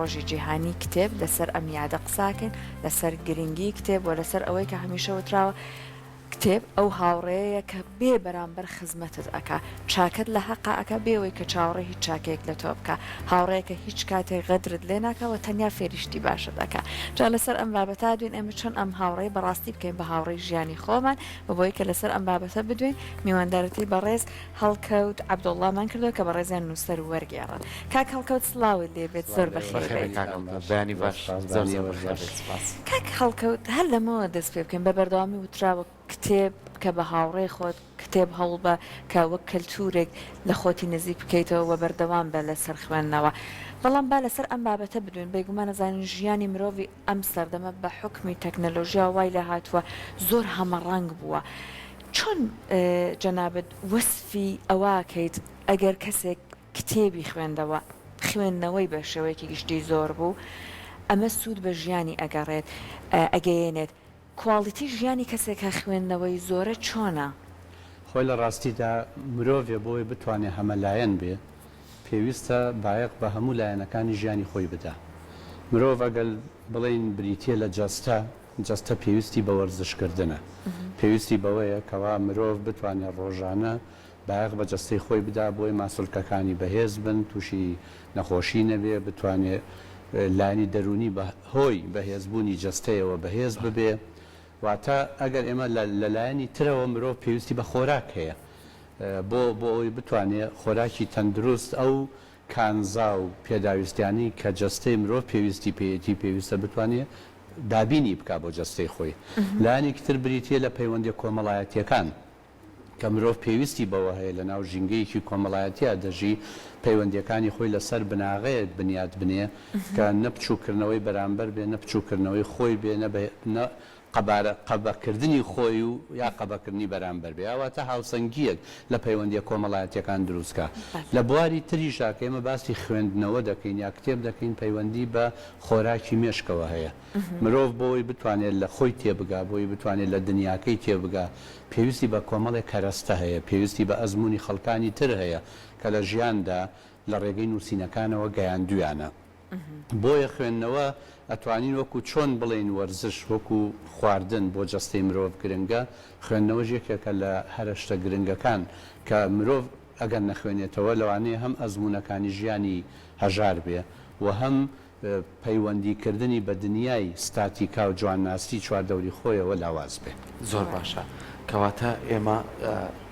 ڕۆژی جیهانی کتێب لەسەر ئەم یادە قساکن لەسەر گرنگی کتێب و لەسەر ئەوەی کە هەمیشە وتراوە کتێب ئەو هاوڕەیە کە بێ بەرامبەر خزمەتت ئەکا چاکت لە حەقا ئەکە بێەوەی کە چاوەڕێ هیچ چاکەیەک لە تۆ بکە هاوڕەیە کە هیچ کاتێک غەدرت لێ ناکەوە تەنیا فێریشتی باشت ئەکا جا لەسەر ئەم بابەتا دوین ئەمە چۆن ئەم هاوڕێی بەڕاستی بکەین بە هاوڕێی ژیانی خۆمان بەبۆی کە لەسەر ئەم بابەتە بدوین میواندارەتی بەڕێز هەڵکەوت عەبدوڵڵامان کردو کە بەڕێزیان نووسەر و وەرگێڕن کاک هەڵکەوت سڵاوت لێبێت زۆر بەخێر بەیانی باش کاک هەڵکەوت هەر لەمەوە دەست پێ بکەین بە بەردەوامی وتراوە کتێب کە بە هاوڕێی خۆت کتێب هەوڵ بە کە وەک کەلتورێک لە خۆتی نزیک بکەیتەوە و بەردەوام بە لەسەر خوێندنەوە بەڵام با لەسەر ئەم بابەتە بدوین بێگومان نەزانین ژیانی مرۆڤی ئەم سەردەمە بە حکمی تەکنەلۆژیا وای لە هاتووە زۆر هەمەڕەنگ بووە چۆن جەنابەت وەسفی ئەواکەیت ئەگەر کەسێک کتێبی خوێندەوە خوێندنەوەی بە شێوەیەکی گشتی زۆر بوو ئەمە سوود بە ژیانی ئەگەڕێت ئەگەیێنێت کواڵیتی ژیانی کەسێکە خوێندنەوەی زۆرە چۆنە؟ خۆی لە ڕاستیدا مرۆڤێ بۆی بتوانێت هەمەلایەن بێ پێویستە بایەق بە هەموو لایەنەکانی ژیانی خۆی بدە مرۆڤ ئەگەل بڵێن بریتە لە جەستە پێویستی بە وەرزشکردنە پێویستی بەوەیە کەوا مرۆڤ بتوانێت ڕۆژانە بایەق بە جەستەی خۆی بدا بۆی ماسوولکەکانی بەهێز بن تووشی نەخۆشی نەبێ بتوانێت لانی دەرونی بە هۆی بەهێزبوونی جەستەیەوە بەهێز ببێ واتە ئەگەر ئێمە لەلایەنی ترەوە مرۆڤ پێویستی بە خۆراک هەیە بۆ ئەوی بتوانێت خۆراکی تەندروست ئەو کانزا و پێداویستیانی کە جەستەی مرۆڤ پێویستی پێیەتی پێویستە بتوانێت دابینی بکە بۆ جەستەی خۆی لایەنی تر بریتە لە پەیوەندی کۆمەڵایەتیەکان کە مرۆڤ پێویستی بەوە هەیە لە ناو ژینگەیەکی کۆمەڵایەتیە دەژی پەیوەندیەکانی خۆی لەسەر بناغەیەک بنیاد بنێ کە نەپچووکردنەوەی بەرامبەر بێ نەپچووکردنەوەی خۆی بێ قەبەکردنی خۆی و یا قەبەکردنی بەرامبەر بێ ئەواتە هاوسەنگیەک لە پەیوەندیە کۆمەڵایەتیەکان دروستکە لە بواری تریشا کە ئێمە باسی خوێندنەوە دەکەین یا کتێب دەکەین پەیوەندی بە خۆراکی مێشکەوە هەیە مرۆڤ بۆی بتوانێت لە خۆی تێبگا بۆی بتوانێت لە دنیاکەی تێبگا پێویستی بە کۆمەڵێک کەرەستە هەیە پێویستی بە ئەزمموی خەڵکانی تر هەیە کە لە ژیاندا لە ڕێگەی نووسینەکانەوە گەیاندویانە بۆیە خوێندنەوە ئەتوانین وەکو چۆن بڵێن وەرزش وەکو خواردن بۆ جەستەی مرۆڤ گرنگە خوێندنەوە یەکێکە لە هەرشتە گرنگەکان کە مرۆڤ ئەگەر نەخوێنێتەوە لەوانەیە هەم ئەزمونونەکانی ژیانی هەژار بێ و هەم پەیوەندیکردنی بە دنیای ستاتیکا و جوانناسی چواردەوری خۆیەوە لاواز بێ زۆر باشە کەواتە ئێمە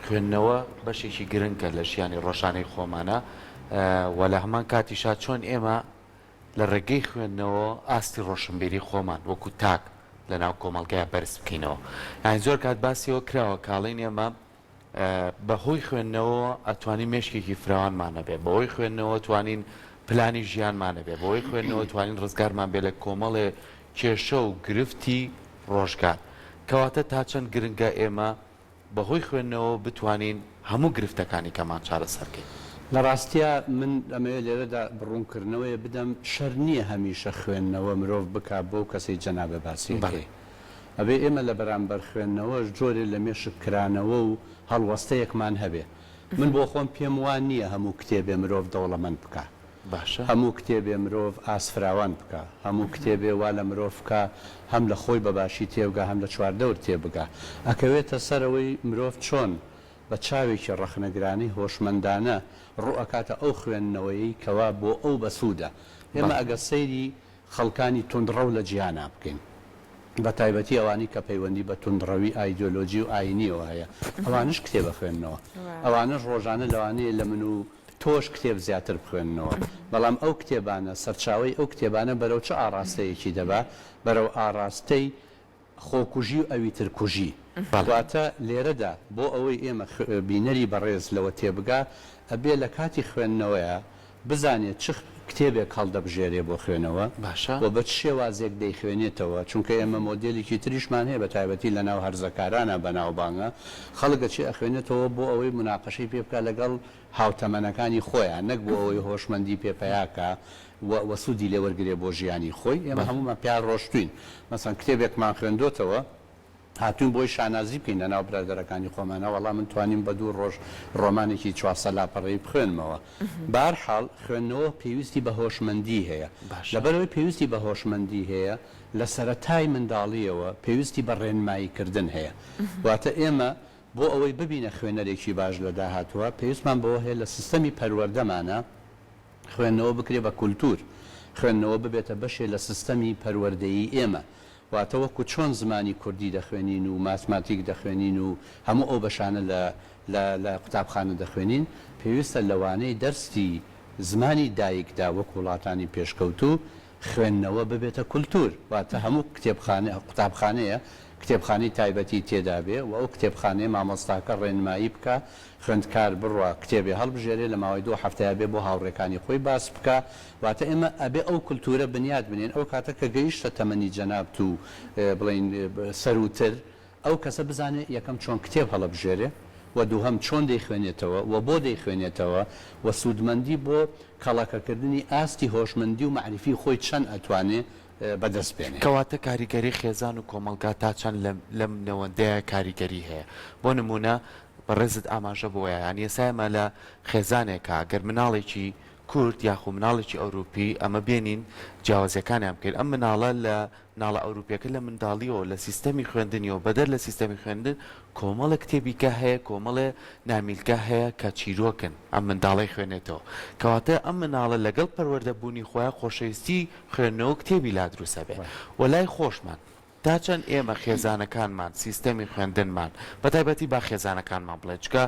خوێندنەوە بەشێکی گرنگە لە ژیانی ڕۆژانەی خۆمانە و لە هەمان کاتیشا چۆن ئێمە لە ڕێگەی خوێندنەوە ئاستی ڕۆشنبیری خۆمان وەکو تاک لە ناو کۆمەڵگەیە بەرز بکەینەوە یان زۆر کات باسیەوە کراوە کاڵین ئێمە بەهۆی خوێندنەوە ئەتوانین مێشکێکی فراوانمانە بێ بەهۆی خوێندنەوە توانین پلانی ژیانمانە بێ بەهۆی خوێندنەوە توانین ڕزگارمان بێ لە کۆمەڵێ کێشە و گرفتی ڕۆژگار کەواتە تا چەند گرنگە ئێمە بەهۆی خوێندنەوە بتوانین هەموو گرفتەکانی کەمان چارەسەرکەین لە ڕاستیە من ئەمەوێت لێرەدا بڕوونکردنەوەی بدەم شەر نییە هەمیشە خوێندنەوە مرۆڤ بکە بۆ کەسی جەنابە باسی ئەبێ ئێمە لە بەرامبەر خوێندنەوە جۆرێ لە مێشک کرانەوە و هەڵوەستەیەکمان هەبێ من بۆ خۆم پێم وان نییە هەموو کتێبێ مرۆڤ دەوڵەمەند بکە باشە هەموو کتێبێ مرۆڤ ئاسفراوان بکە هەموو کتێبێ وا لە مرۆڤ بکە هەم لە خۆی بەباشی تێبگە هەم لە چواردەور تێبگە ئەکەوێتە سەرەوەی مرۆڤ چۆن بە چاوێکی ڕەخنەگرانی هۆشمەندانە ڕوئەکاتە ئەو خوێندنەوەی کەوا بۆ ئەو بەسوودە ئێمە ئەگە سەیری خەڵکانی توندڕە و لە جیهانا بکەین بە تایبەتی ئەوانی کە پەیوەندی بە توندڕەوی ئایدۆلۆجی و ئاینیەوە هەیە ئەوانش کتێبە خوێندنەوە ئەوانش ڕۆژانە لەوانەیە لە من و تۆش کتێب زیاتر بخوێننەوە بەڵام ئەو کتێبانە سەرچاوی ئەو کتێبانە بەرەو چه ئاڕاستەیەکی دەبا بەرەو ئاڕاستەی خۆکوژی و ئەوی ترکوژی واتە لێرەدا بۆ ئەوەی ئێمە بینەری بەڕێز لەوە تێبگا ئەبێ لە کاتی خوێندنەوەیە بزانێت چ کتێبێک هەڵدەبژێرێ بۆ خوێنەوە باشە بۆ بە شێوازێک دەیخوێنێتەوە چونکە ئێمە مۆدلێکی تریشمان هەیە بە تایبەتی لە ناو هەرزەکارانە بەناوبانگە خەڵکە چی ئەخوێنێتەوە بۆ ئەوەی مناقەشەی پێ بکە لەگەڵ هاوتەمەنەکانی خۆیان نەک بۆ ئەوەی هۆشمەندی پێپەیاکە وەسوودی لێوەرگێ بۆ ژیانی خۆی ئێمە هەمومان پیان ڕۆشتوین مەسەن کتێبێکمان خوێندۆتەوە هاتوون بۆی شانازی بکەین لە ناو برادەرەکانی خۆمانە وەڵام من توانیم بە دوو ڕۆژ ڕۆمانێکی 400 لاپەڕەی بخوێنمەوە بەهەرحاڵ خوێندنەوە پێویستی بە هۆشمەندی هەیە لەبەرەوەی پێویستی بە هۆشمەندی هەیە لە سەرەتای منداڵیەوە پێویستی بە ڕێنماییکردن هەیە واتە ئێمە بۆ ئەوەی ببینە خوێنەرێکی باش لە داهاتوە پێویستمان بەوە هەیە لە سیستەمی پەروەردەمانە خوێندنەوە بکرێ بە کولتور خوێندنەوە ببێتە بەشێ لە سیستەمی پەروەردەیی ئێمە واتە وەکو چۆن زمانی کوردی دەخوێنین و ماسماتیک دەخوێنین و هەموو ئەو بەشانە لە قوتابخانە دەخوێنین پێویستە لەوانەی دەرسی زمانی دایکدا وەکو وڵاتانی پێشکەوتوو خوێندنەوە ببێتە کولتور واتە هەموو قوتابخانەیە کتێبخانەی تایبەتی تێدا بێ و ئەو کتێبخانەیە مامۆستاکە ڕێنمایی بکە خوێندکار بڕوە کتێبێ هەڵبژێرێ لە ماوەی 2 هەفتەیە بێ بۆ هاوڕێکانی خۆی باس بکە واتە ئێمە ئەبێ ئەو کولتورە بنیاد بنێن ئەو کاتە کە گەیشتە تەمەنی جەنابت و بڵین سەروتر ئەو کەسە بزانێت یەکەم چۆن کتێب هەڵبژێرێ و دووهەم چۆن دەیخوێنێتەوە و بۆ دەیخوێنێتەوە و سوودمەندی بۆ کەڵەکەکردنی ئاستی هۆشمەندی و معریفی خۆی چەند ئەتوانێت بەدەست بێنێ کەواتە کاریگەری خێزان و کۆمەلگا تا چەند لەم نەوەندەیە کاریگەری هەیە بۆ نمونە بەڕێزت ئاماژە بۆیە یان ئێسایمە لە خێزانێکە گەر مناڵێکی کورد یاخو مناڵێکی ئەوروپی ئەمە بێنین جیاوازەکانیان بکەین ئەم مناڵە لە ناڵە ئەوروپیەکە لە منداڵیەوە لە سیستەمی خوێندنیەوە بەدەر لە سیستەمی خوێندن کۆمەڵە کتێبیکە هەیە کۆمەڵێ نامیلکە هەیە کە چیرۆکن ئەم منداڵی خوێنێتەوە کەواتە ئەم مناڵە لەگەڵ پەروەردەبوونی خۆیان خۆشەویستی خوێندنەوە کتێبی لا دروستە بێ وەلای خۆشمان تا چەند ئێمە خێزانەکانمان سیستەمی خوێندنمان بەتایبەتی با خێزانەکانمان بڵێ چکە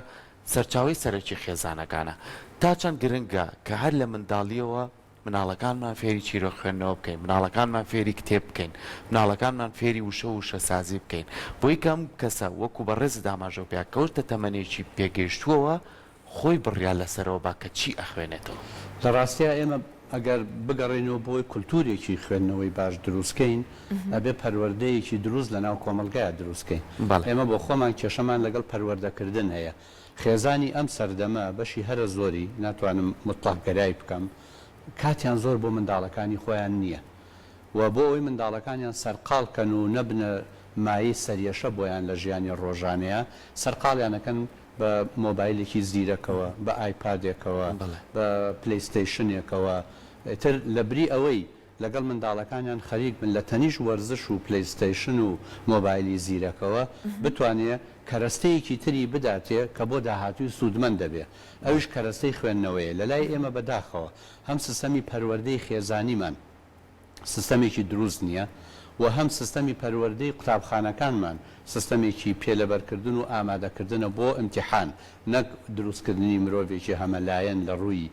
سەرچاوی سەرەکی خێزانەکانە تا چەند گرنگە کە هەر لە منداڵیەوە مناڵەکانمان فێری چیرۆ خوێندنەوە بکەین مناڵەکانمان فێری کتێب بکەین مناڵەکانمان فێری وشە وشە سازی بکەین بۆی کەم کەسە وەکو بە ڕێز داماژە پێ کەوتە تەمەنێکی پێگەیشتووەوە خۆی بڕیا لەسەرەوە با کە چی ئەخوێنێتەوە لە ڕاستیە ئێمە ئەگەر بگەڕێنەوە بۆی کولتورێکی خوێندنەوەی باش دروستکەین ئەبێ پەروەردەیەکی دروست لە ناو کۆمەلگایە دروستکەین ئێمە بۆ خۆمان کێشەمان لەگەڵ پەروەردەکردن هەیە خێزانی ئەم سەردەمە بەشی هەرە زۆری ناتوانم مطلقگەرای بکەم کاتیان زۆر بۆ منداڵەکانی خۆیان نییە و بۆ ئەوی منداڵەکانیان سەرقاڵکەن و نەبنە مایی سەریەشە بۆیان لە ژیانی ڕۆژانەیە سەرقاڵیانەکەن بە مۆبایلێکی زیرەکەوە بە ئایپادێکەوە بە پلیستیشنێکەوە تر لە بری ئەوەی لەگەڵ منداڵەکانیان خەریک من لە تەنیش وەرزش و پلیستیشن و مۆبایلی زیرەکەوە بتوانێت کەرەستەیەکی تری بداتێ کە بۆ داهاتوی سوودمەند دەبێ ئەوش کەرەستەی خوێندنەوەیە لە لای ئێمە بەداخەوە هەم سیستەمی پەروەردەی خێزانیمان سیستەمێکی دروست نییە و هەم سیستەمی پەروەردەی قوتابخانەکانمان سیستەمێکی پێلەبەرکردن و ئامادەکردنە بۆ ئیمتیحان نەک دروستکردنی مرۆڤێکی هەمەلایەن لە ڕووی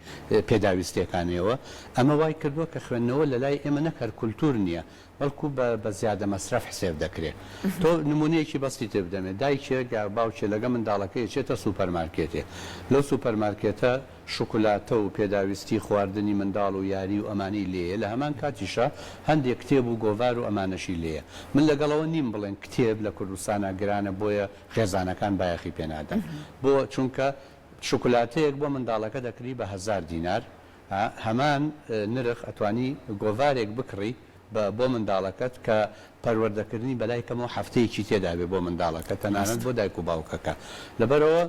پێداویستیەکانەوە ئەمە وای کردووە کە خوێندنەوە لە لای ئێمە نەکەر کولتور نییە بەڵکو بە زیادە مەسرەف حسێب دەکرێت تۆ نمونەیەکی بەستی تێ بدەمێت دایکێک یا باوکێ لەگە منداڵەکەی چێتە سوپەرمارکێتێ لەو سوپەرمارکێتە شکلاتە و پێداویستی خواردنی منداڵ و یاری و ئەمانی لێیە لە هەمان کاتیشە هەندێک کتێب و گۆڤار و ئەمانەشی لێیە من لەگەڵەوە نیم بڵێن کتێب لە کوردستانە گرانە بۆیە خێزانەکان بایەخی پێنادەن بۆ چونکە شکلاتەیەک بۆ منداڵەکە دەکری بە 1000 دینار هەمان نرخ ئەتوانی گۆڤارێک بکڕی بۆ منداڵەکەت کە پەروەردەکردنی بەلای کەمەوە هەفتەیەکی تێدابێ بۆ منداڵەکە تەنانەت بۆ دایک و باوکەکە لەبەرەوە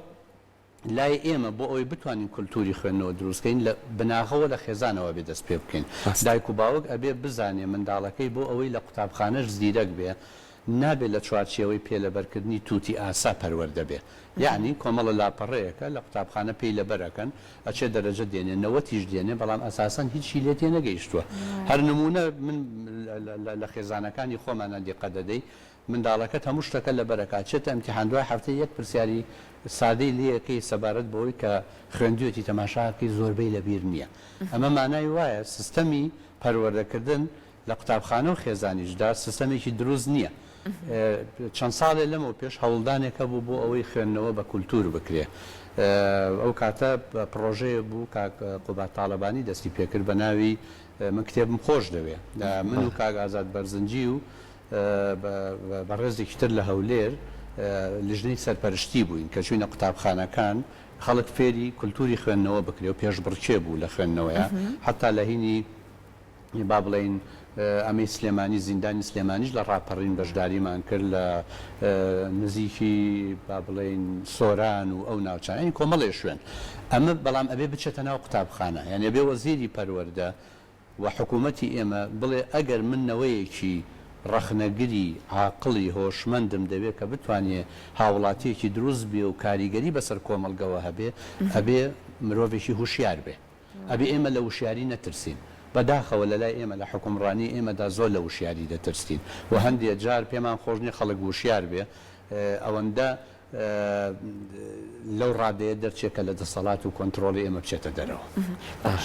لای ئێمە بۆ ئەوی بتوانین کولتوری خوێندنەوە دروستکەین لە بناغەوە لە خێزانەوە بێ دەست پێ بکەین دایک و باوک ئەبێ بزانێ منداڵەکەی بۆ ئەوەی لە قوتابخانەش زیرەک بێ نابێت لە چوارچێەوەی پێلەبەرکردنی تووتی ئاسا پەروەردە بێ یعنی کۆمەڵە لاپەڕەیەەکە لە قوتابخانە پێی لەبەرەکەن ئەچێ دەرەجە دێنێ 90 دێنێ بەڵام ئەساسەن هیچی لێ تێ نەگەیشتووە هەر نمونە من لە خێزانەکانی خۆمانە دیقە دەدەی منداڵەکەت هەموو شتەکە لەبەرەکات چێتە ئەمتیحان دوای هەفتەی یەک پرسیاری سادەی لەکەی سەبارەت بەوەی کە خوێندوێتی تەماشاکەی زۆربەی لەبیر نییە ئەمە مانای وایە سیستەمی پەروەردەکردن لە قوتابخانە و خێزانیشدا سیستەمێکی دروست نییە چەند ساڵێ لەمەوە پێش هەوڵدانێکە بوو بۆ ئەوەی خوێندنەوە بە کولتور بکرێ ئەو کاتە پرۆژەیە بوو قوبات تاالبانی دەستی پێکرد بە ناوی من کتێبم خۆش دەوێ من و کاک ئازاد بەرزنجی و بە ڕێزێکی تر لە هەولێر لژنەی سەرپەرشتی بووین کە چوینە قوتابخانەکان خەڵک فێری کولتوری خوێندنەوە بکرێ و پێش بڕچێ بوو لە خوێندنەوەیە حتا لە هینی با بڵێن ئەمەی سلێمانی زیندانی سلێمانیش لە ڕاپەڕین بەشداریمان کرد لە نزیکی با بڵێن سۆران و ئەو ناوچانی کۆمەڵێ شوێن ئەمە بەڵام ئەبێ بچێتە ناو قوتابخانە یعنی بێ وەزیری پەروەردە و حکوومەتی ئێمە بڵێ ئەگەر منەوەیەکی ڕەخنەگری عاقڵی هۆشمەندم دەوێت کە بتوانێت هاوڵاتیەکی دروست بێ و کاریگەری بەسەر کۆمەلگەوە هەبێ ئەبێ مرۆڤێکی هوشیار بێ ئەبێ ئێمە لە وشیاری نەترسین بەداخەوە لە لای ئێمە لە حکومڕانی ئێمەدا زۆر لە وشیاری دەترسین و هەندێک جار پێمان خۆشنی خەڵک وشیار بێ ئەوەندە لەو ڕادەیە دەرچێکە لە دەسەڵات و کۆنتترۆلی ئێمە بچێتە دەرەوە باش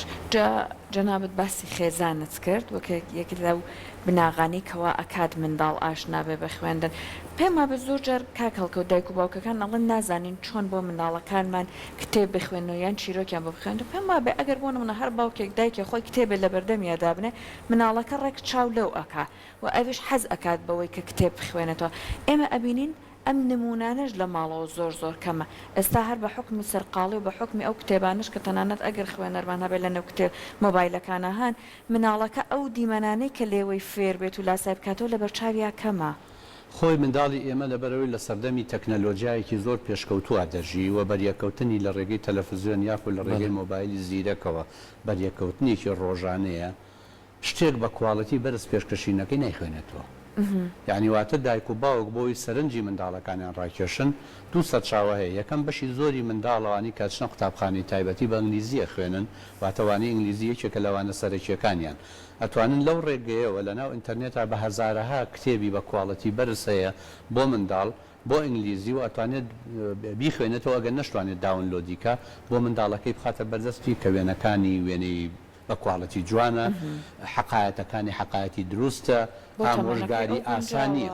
جەنابەت باسی خێزانت کرد وەکە یەک لەو بناغانی کەوا ئەکات منداڵ ئاشنا بێ بە خوێندن پێم وابێ زۆر جار کاک هەڵکە و دایک و باوکەکان ئەڵەن نازانین چۆن بۆ منداڵەکانمان کتێب بخوێنەوە یان چیرۆکیان بۆ بخوێنەوە پێم وابێ ئەگەر بۆ نمونە هەر باوکێک دایکێ خۆی کتێبێ لە بەردەمیادا بنێ مناڵەکە ڕێک چاو لەو ئەکا و ئەویش حەز ئەکات بەوەی کە کتێب بخوێنێتەوە ئێمە ئەبینین ئەم نمونانش لە ماڵەوە زۆر کەمە ئێستا هەر بە حکمی سەرقاڵی و بە حکمی ئەو کتێبانش کە تەنانەت ئەگەر خوێنەرمان هەبێت لە نەو کتێب مۆبایلەکانە هەن مناڵەکە ئەو دیمەنانەی کە لێوەی فێر بێت و لاسای بکاتەوە لە بەرچاویا کەمە خۆی منداڵی ئێمە لەبەرەوەی لە سەردەمی تەکنەلۆژیایەکی زۆر پێشکەوتووە دەژی و بەریەکەوتنی لە ڕێگەی تەلەڤیزیۆن یاخود لە ڕێگەی مۆبایلی زیرەکەوە بەریەکەوتنیێکی ڕۆژانەیە شتێک بە کواڵەتی بەرز پێشکەشینەکەی نایخوێنێتەوە یعنی واتە دایک و باوک بۆی سەرنجی منداڵەکانیان ڕاکێشن دوو سەر چاوە هەیە یەکەم بەشی زۆری منداڵەوانی کاتچنە قوتابخانەی تایبەتی بە ئینگلیزیە خوێنن واتەوانی ئینگلیزی یەکێکە لەوانە سەرەکیەکانیان ئەتوانن لەو ڕێگەیەوە لە ناو ئینتەرنێتە بە هەزارەها کتێبی بە کواڵەتی بەرز هەیە بۆ منداڵ بۆ ئینگلیزی و ئەتوانێت بیخوێنێتەوە ئەگەر نەشتوانێت داونلۆدیکە بۆ منداڵەکەی بخاتە بەردەستی کە وێنەی بە کواڵەتی جوانە حقایەتەکانی حقایەتی دروستە ئامۆژگاری ئاسانیە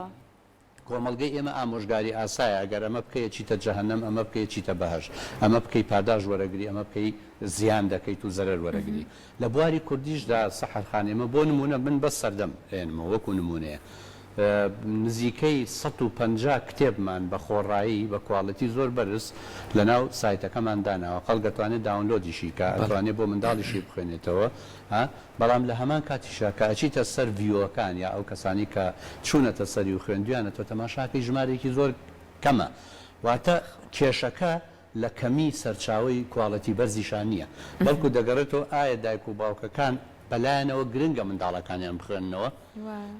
کۆمەلگەی ئێمە ئامۆژگاری ئاسایە ئەگەر ئەمە بکەیە چیتە جەهەنەم ئەمە بکەیە چیتە بەهەشت ئەمە بکەی پاداش وەرەگری ئەمە بکەی زیان دەکەیت و زەرەر وەرەگری لە بواری کوردیشدا سەحەرخانێمە بۆ نمونە من بەس سەردەم هێنمەوە وەکو نمونەیە نزیکەی 150 کتێبمان بە خۆڕایی بە کواڵەتی زۆر بەرز لە ناو سایتەکەمان داناوە خەڵک دەتوانێت داونلۆدیشی کە ئەتوانێت بۆ منداڵیشی بخوێنێتەوە بەڵام لە هەمان کاتیشە کە ئەچیتە سەر ڤیۆکان یا ئەو کەسانی کە چوونەتە سەری و خوێندویانەوە تەماشاکەی ژمارێکی زۆر کەمە واتە کێشەکە لە کەمی سەرچاوی کواڵەتی بەرزیشان نییە بەڵکو دەگەڕێتەوە ئایا دایک و باوکەکان بەلایەنەوە گرنگە منداڵەکانیان بخوێنەوە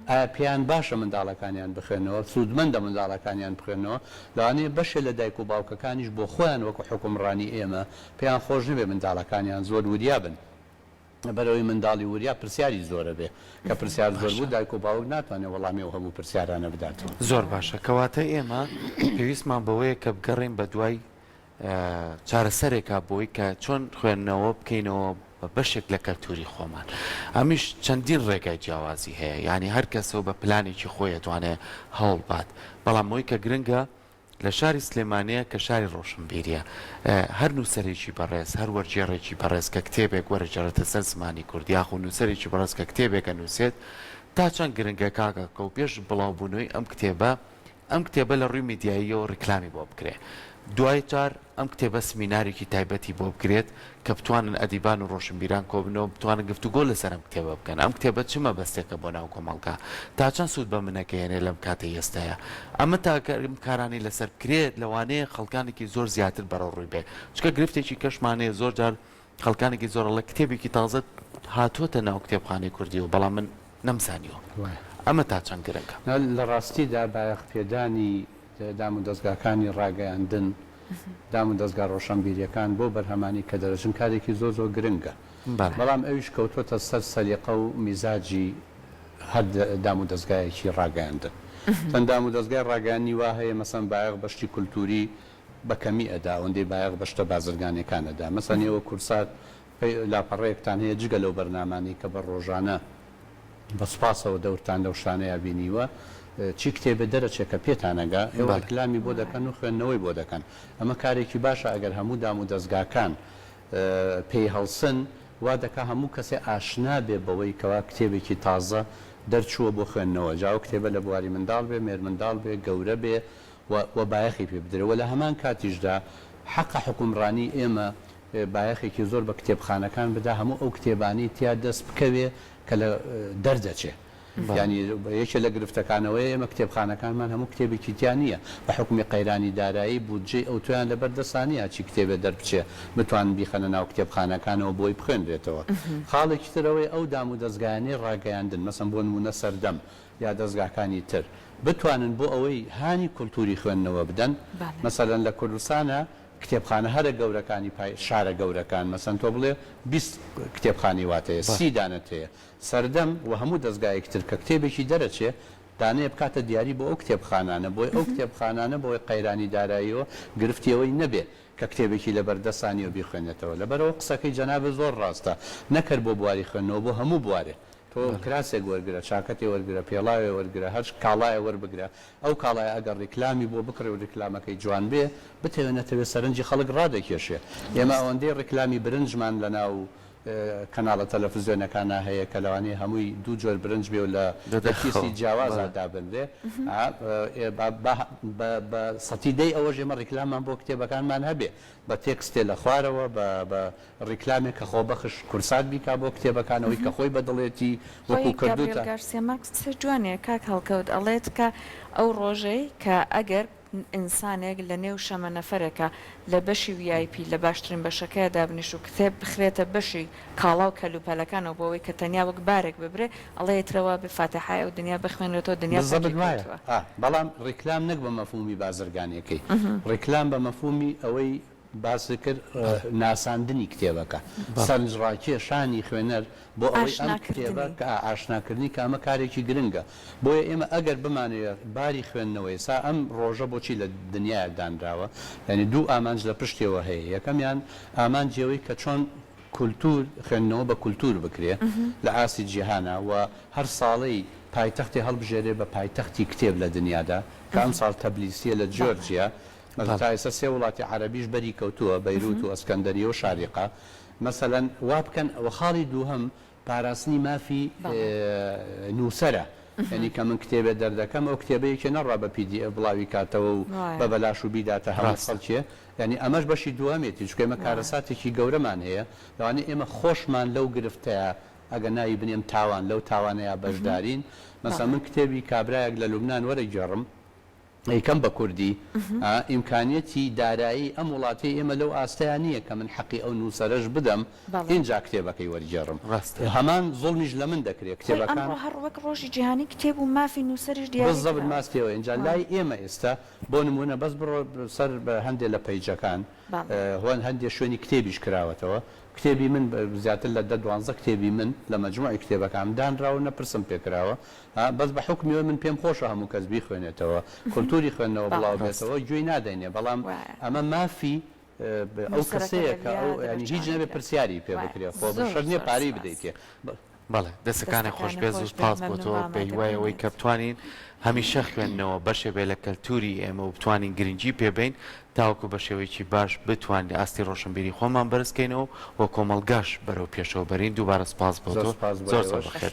ئایا پێیان باشە منداڵەکانیان بخوێنەوە سوودمەندە منداڵەکانیان بخوێنەوە لەوانەیە بەشێ لە دایک و باوکەکانیش بۆ خۆیان وەکو حکومڕانی ئێمە پێیان خۆش نەبێ منداڵەکانیان زۆر وریا بن بەرەوەی منداڵی وریا پرسیاری زۆرە بێ کە پرسیار زۆر بوو دایک و باوک ناتوانێت وەڵامی و هەموو پرسیارانە بداتەوە زۆر باشە کەواتە ئێمە پێویستمان بەوەیە کە بگەڕین بە دوای چارەسەرێکا بۆی کە چۆن خوێندنەوە بکەینەوە بەشێک لە کەلتوری خۆمان ئەمیش چەندین ڕێگای جیاوازی هەیە ینی هەر کەسەوە بە پلانێکی خۆی دەتوانێت هەوڵ بات بەڵام ئەوەی کە گرنگە لە شاری سلێمانەیە کە شاری ڕۆشنبیریە هەر نووسەرێکی بەڕێز هەر وەرجێڕێکی بەڕێز کە کتێبێک وەرەجارەتە سەر زمانی کوردیاخ و نووسەرێکی بەڕێز کە کتێبێکە نووسێت تا چەند گرنگە کاکە و پێش بڵاوبوونەوەی ئەم کتێبە لە ڕووی میدیاییەوە ڕیکلامی بۆ بکرێ دوای جار ئەم کتێبە سمینارێکی تایبەتی بۆ بکرێت کە بتوانن ئەدیبان و ڕۆشنبیران کۆبنەوە بتوانن گفتوگۆ لەسەر ئەم کتێبە بکەن ئەم کتێبە چمە بەستێکە بۆ ناو کۆمەڵگا تا چەند سوود بە منەکەیێنێ لەم کاتە ئێستاە ئەمە تاکەم کارانی لەسەر بکرێت لەوانەیە خەڵکانێکی زۆر زیاتر بەڕەڕووی بێ چکە گرفتێکی کەشمانەیە زۆر جار خەڵکانێکی زۆر لە کتێبێکی تازە هاتووەتە ناو کتێبخانەی کوردی و بەڵام من نەمزانیوە ئەمە تا چەند گرنگە لە ڕاستیدا بایەخ پێدانی دام و دەستگاکانی ڕاگەیاندن دام و دەستگا ڕۆشنبیریەکان بۆ بەرهەمانی کە دەرەژن کارێکی زۆر گرنگە بەڵام ئەویش کەوتوتە سەر سەلیقە و میزاجی هەر دام و دەستگایەکی ڕاگەیاندن چەند دام و دەستگای ڕاگەیانی وا هەیە مەسەن بایەخ بەشتی کولتوری بەکەمی ئەدا ئەوەندەی بایەخ بەشتە بازرگانیەکانەدا مەسەن ئێوە کورسات لاپەڕەیەکتان هەیە جگە لەو بەرنامانی کە بە ڕۆژانە بەسپاسەوە دەورتان لەو شانەیە بینیوە چی کتێبە دەرەچێکە پێتانەگا ئێوە ڕیکلامی بۆ دەکەن و خوێندنەوەی بۆ دەکەن ئەمە کارێکی باشە ئەگەر هەموو دام و دەستگاکان پێی هەڵسن وا دەکا هەموو کەسێ ئاشنا بێ بەوەی کەوا کتێبێکی تازە دەرچووە بۆ خوێندنەوە جاو کتێبە لە بواری منداڵ بێ مێر منداڵ بێ گەورە بێ و بایەخی پێ بدرەوە لە هەمان کاتیشدا حەقە حکومڕانی ئێمە بایەخێکی زۆر بە کتێبخانەکان بدا هەموو ئەو کتێبانی تیا دەست بکەوێ کە لە دەردەچێ ینی یەکێ لە گرفتەکانەوەی ئێمە کتێبخانەکانمان هەموو کتێبێکی تیان نییە بە حکومی قەیرانی دارایی بودجێ ئەو تویان لە بەردەسانیە چی کتێبێ دەربچێ بتوان بیخەنە ناو کتێبخانەکانەوە بۆی بخوێنرێتەوە خاڵێکی ترەوەی ئەو دام و دەستگایانەی ڕاگەیاندن مەسم بۆ نمونە سەردەم یا دەستگاکانی تر بتوانن بۆ ئەوەی هانی کولتوری خوێندنەوە بدەن مەسەلەن لە کوردستانە کتێبخانە هەرە گەورەکانی شارە گەورەکان مەسەن تۆ بڵێ 20 کتێبخانی واتەیە 30 دانەت هەیە سەردەم و هەموو دەستگایەکتر کە کتێبێکی دەرەچێ دانەیە بکاتە دیاری بۆ ئەو کتێبخانانە بۆی ئەو کتێبخانانە بۆی قەیرانی داراییەوە گرفتیەوەی نەبێ کە کتێبێکی لە بەردەسانی و بیخوێنێتەوە لەبەرەوە قسەکەی جەنابە زۆر ڕاستە نەکرد بۆ بواری خوێندنەوە بۆ هەموو بوارێ تۆ کراسێک وەرگرە چاکەتی وەرگرە پێڵاوێ وەرگرە هەر کاڵایە وەربگرە ئەو کاڵایە ئەگەر ڕیکلامی بۆ بکڕێ و ڕیکلامەکەی جوان بێ بتەوێنێتەوێت سەرنجی خەڵک ڕادەکێشێ ئێمە ئەوەندەی ڕیکلامی برنجمان لە ناو کەناڵە تەلەڤیزیۆنەکانە هەیە کە لەوانەیە هەمووی دوو جۆر برنج بێ و لە کیسی جیاوازە دابندێ بە سەتیدەی ئەوە ژێمە ڕیکلامان بۆ کتێبەکانمان هەبێ بە تێکستێ لە خوارەوە بە ڕیکلامێک کە خۆبەخش کورسات بیکا بۆ کتێبەکانەوەی کە خۆی بەدڵێتی وەکو کردوتە گارسیەمەکس جوانێ کاک هەڵکەوت ئەڵێت کە ئەو ڕۆژەی کە ئەگەر ئینسانێک لە نێو شەمە نەفرێکە لە بەشی VIP لە باشترین بەشەکەی دابنیش و کتێب بخرێتە بەشی کاڵا و کەلوپەلەکانەوە بۆەوەی کە تەنیا وەک بارێک ببرێ ئەڵێترەوە بفاتحای ئەو دنیا بخوێنێتەوە دنیا بەڵام ڕیکلام نەک بە مەفهومی بازرگانیەکەی ڕیکلام بە مەفهومی ئەوەی باسی کرد ناساندنی کتێبەکە سەرنجڕاکێشانی خوێنەر بۆ ئەوەی ئەم کتێبە کە ئاشناکردنی کامە کارێکی گرنگە بۆیە ئێمە ئەگەر بمانوێت باری خوێندنەوەی سا ئەم ڕۆژە بۆچی لە دنیای دانراوە یعنی دوو ئامانج لە پشتەوە هەیە یەکەمیان ئامانجیەوەی کە چۆن کولتور خوێندنەوە بە کولتور بکرێ لە ئاسی جیهانە و هەر ساڵی پایتەختی هەڵبژێرێ بە پایتەختی کتێب لە دنیادا کە ئەم ساڵ تەبلیسیە لە جۆرجیا تا ئێستا سێ وڵاتی عەرەبیش بەری کەوتووە بەیروت و ئەسکەندەریە و شاریقا مەسەلەن وا بکەن ئەوە خاڵی دووهەم پاراستنی مافی نووسەرە یعنی کە من کتێبێ دەردەکەم ئەو کتێبەیەکی نەڕا بە PDF بڵاوی کاتەوە و بە بەلاش و بیداتە هەموو خەڵکیە یعنی ئەمەش بەشی دووەمێتی چکە ئێمە کارەساتێکی گەورەمان هەیە لەوانێ ئێمە خۆشمان لەو گرفتەیە ئەگە ناوی بنێم تاوان لەو تاوانەیە بەشدارین مەسا من کتێبی کابرایەک لە لوبنان وەرەگێڕم ئەیکەم بە کوردی ئیمکانیەتی دارایی ئەم وڵاتی ئێمە لەو ئاستەیان نییە کە من حەقی ئەو نووسەرش بدەم اینجا کتێبەکەی وەرگێڕم هەمان زۆڵمیش لە من دەکرێت کتێبەکان هەروەک ڕۆژی جیهانی کتێب و مافی نووسەرش دیارزەبت ماستەوە اینجا لای ئێمە ئێستا بۆ نمونە بەس بڕۆ سەر بە هەندێک لە پەیجەکان هۆن هەندێک شوێنی کتێبیش کراوەتەوە کتێبی من زیاتر لە 12 کتێبی من لە مەجموعی کتێبەکان دانراوە نەپرسم پێکراوە بەس بە حکمیەوە من پێم خۆشە هەموو کەس بیخوێنێتەوە کولتوری خوێندنەوە بڵاو بێتەوە گوێی نادەینێ بەڵام ئەمە مافی ئەو کەسەیە کە ئەو ینی هیچ نەبێ پرسیاری پێ بکرێت خۆ شەر نییە پارەی بدەیتێ بەڵێ دەستەکانی خۆش بێ زۆر پاس بۆ تۆ پێی وایە ئەوەی کە بتوانین هەمیشە خوێندنەوە بەشێ بێ لە کەلتوری ئێمە و بتوانین گرنگی پێبین تاوەکو بە شێوەیەکی باش بتوانین ئاستی ڕۆشنبیری خۆمان بەرزکەینەوە و کۆمەڵگاش بەرەو پێشەوە بەرین دووبارە سپاس بۆ تۆ زۆر بەخێر.